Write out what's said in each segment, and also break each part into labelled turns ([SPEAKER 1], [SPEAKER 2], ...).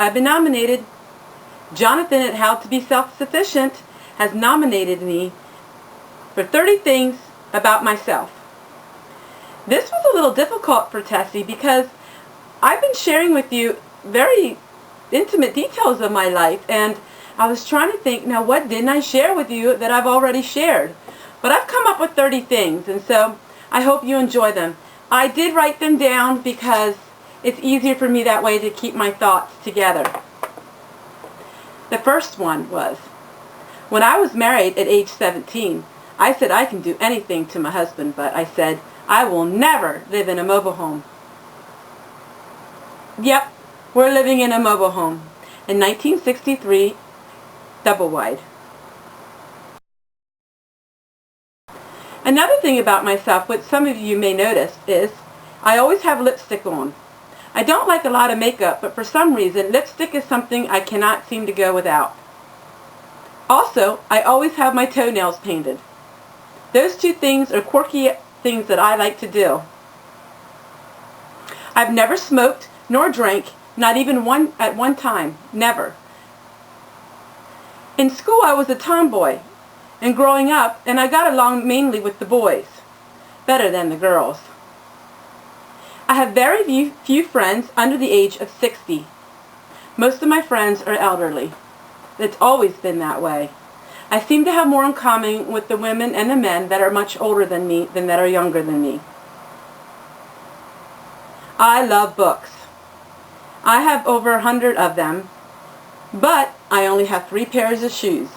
[SPEAKER 1] I've been nominated. Jonathan at How to Be Self-Sufficient has nominated me for 30 things about myself. This was a little difficult for Tessie because I've been sharing with you very intimate details of my life, and I was trying to think, now what didn't I share with you that I've already shared? But I've come up with 30 things, and so I hope you enjoy them. I did write them down because it's easier for me that way to keep my thoughts together. The first one was, when I was married at age 17, I said I can do anything to my husband, but I said, I will never live in a mobile home. Yep, we're living in a mobile home. In 1963, double wide. Another thing about myself, which some of you may notice, is I always have lipstick on. I don't like a lot of makeup, but for some reason, lipstick is something I cannot seem to go without. Also, I always have my toenails painted. Those two things are quirky things that I like to do. I've never smoked nor drank, not even at one time, never. In school I was a tomboy, and growing up, and I got along mainly with the boys, better than the girls. I have very few friends under the age of 60. Most of my friends are elderly. It's always been that way. I seem to have more in common with the women and the men that are much older than me than that are younger than me. I love books. I have over 100 of them, but I only have 3 pairs of shoes.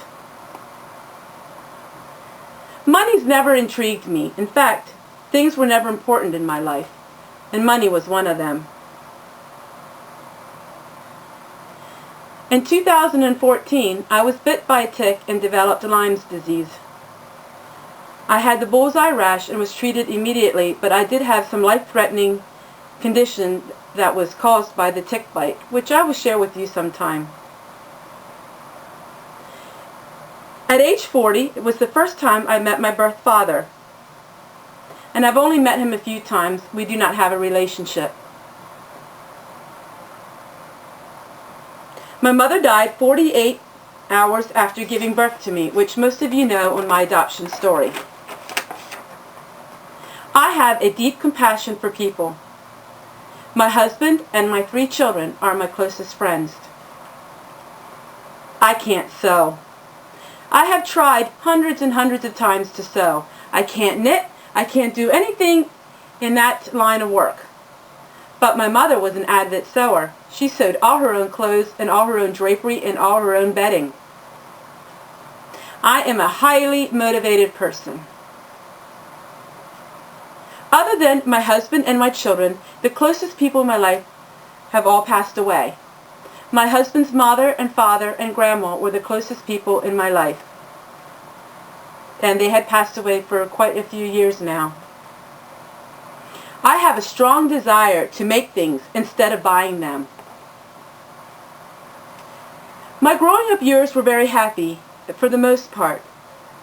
[SPEAKER 1] Money's never intrigued me. In fact, things were never important in my life, and money was one of them. In 2014, I was bit by a tick and developed Lyme's disease. I had the bullseye rash and was treated immediately, but I did have some life-threatening condition that was caused by the tick bite, which I will share with you sometime. At age 40, it was the first time I met my birth father, and I've only met him a few times. We do not have a relationship. My mother died 48 hours after giving birth to me, which most of you know on my adoption story. I have a deep compassion for people. My husband and my 3 children are my closest friends. I can't sew. I have tried hundreds and hundreds of times to sew. I can't knit. I can't do anything in that line of work. But my mother was an avid sewer. She sewed all her own clothes and all her own drapery and all her own bedding. I am a highly motivated person. Other than my husband and my children, the closest people in my life have all passed away. My husband's mother and father and grandma were the closest people in my life. And they had passed away for quite a few years now. I have a strong desire to make things instead of buying them. My growing up years were very happy, for the most part,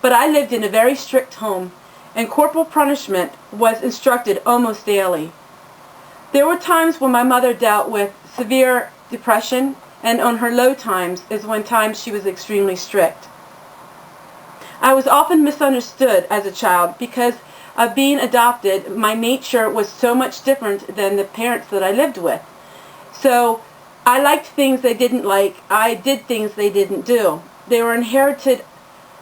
[SPEAKER 1] but I lived in a very strict home, and corporal punishment was instructed almost daily. There were times when my mother dealt with severe depression, and on her low times is when times she was extremely strict. I was often misunderstood as a child because of being adopted. My nature was so much different than the parents that I lived with. So I liked things they didn't like. I did things they didn't do. They were inherited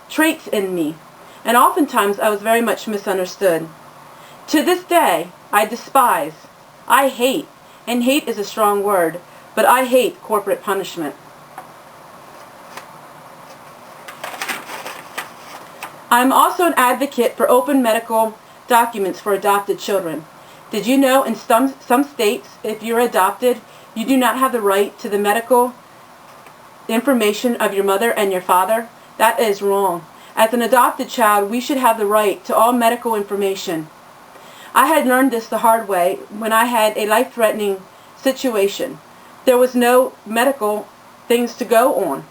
[SPEAKER 1] traits in me, and oftentimes I was very much misunderstood. To this day, I despise, I hate, and hate is a strong word, but I hate corporate punishment. I'm also an advocate for open medical documents for adopted children. Did you know in some states, if you're adopted, you do not have the right to the medical information of your mother and your father? That is wrong. As an adopted child, we should have the right to all medical information. I had learned this the hard way when I had a life-threatening situation. There was no medical things to go on.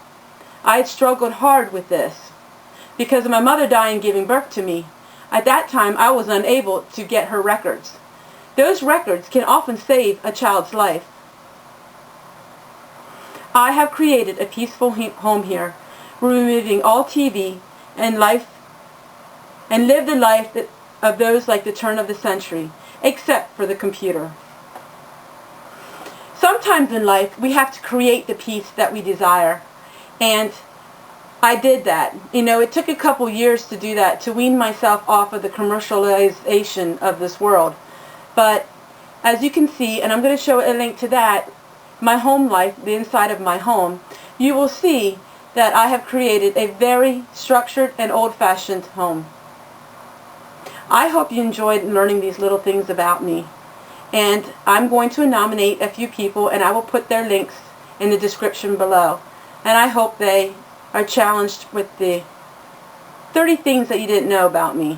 [SPEAKER 1] I had struggled hard with this because of my mother dying giving birth to me. At that time, I was unable to get her records. Those records can often save a child's life. I have created a peaceful home here, removing all TV and live the life of those like the turn of the century, except for the computer. Sometimes in life, we have to create the peace that we desire, and I did that. It took a couple years to do that, to wean myself off of the commercialization of this world. But as you can see, and I'm going to show a link to that, my home life, the inside of my home, you will see that I have created a very structured and old-fashioned home. I hope you enjoyed learning these little things about me. And I'm going to nominate a few people, and I will put their links in the description below. And I hope they are challenged with the 30 things that you didn't know about me.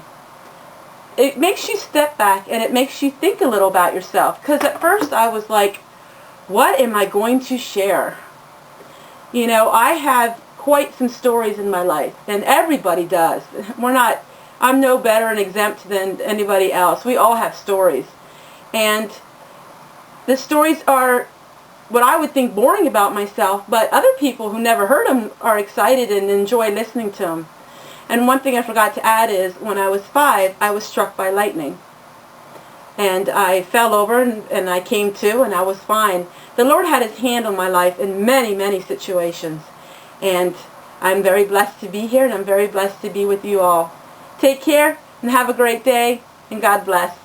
[SPEAKER 1] It makes you step back, and it makes you think a little about yourself. Because at first I was like, what am I going to share? I have quite some stories in my life, and everybody does. I'm no better and exempt than anybody else. We all have stories. And the stories are what I would think boring about myself, but other people who never heard them are excited and enjoy listening to them. And one thing I forgot to add is, when I was 5, I was struck by lightning. And I fell over and I came to, and I was fine. The Lord had His hand on my life in many, many situations. And I'm very blessed to be here, and I'm very blessed to be with you all. Take care and have a great day, and God bless.